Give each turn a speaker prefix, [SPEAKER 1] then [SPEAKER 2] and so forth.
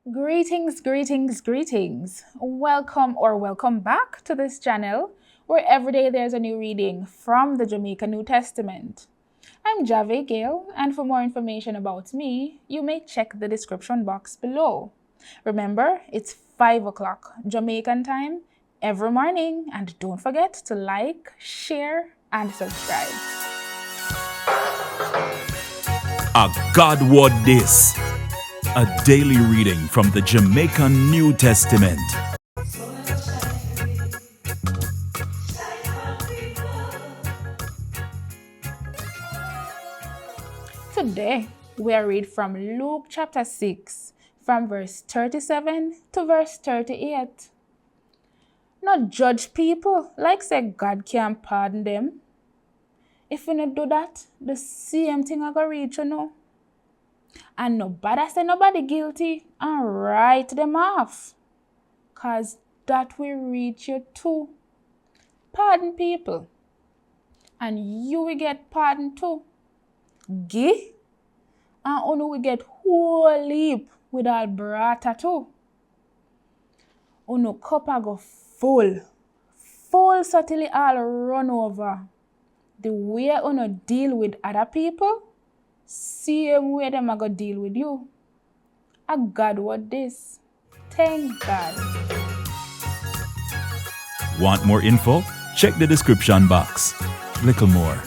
[SPEAKER 1] Greetings, greetings, greetings. Welcome back to this channel where every day there's a new reading from the Jamaican New Testament. I'm JAHVAY GAYLE, and for more information about me, you may check the description box below. Remember, it's 5 o'clock Jamaican time every morning, and don't forget to like, share, and subscribe.
[SPEAKER 2] A God Word This, a daily reading from the Jamaican New Testament.
[SPEAKER 1] Today, we are read from Luke chapter 6, from verse 37 to verse 38. Not judge people like say God can't pardon them. If you not do that, the same thing I go reach you know. And nobody say nobody guilty and write them off. Cause that will reach you too. Pardon people. And you will get pardon too. Give. And you will get whole heap with all brata too. Uno cup a go full so till it all run over. The way uno deal with other people, same way them a go deal with you. A God Word This. Thank God.
[SPEAKER 2] Want more info? Check the description box. Little more.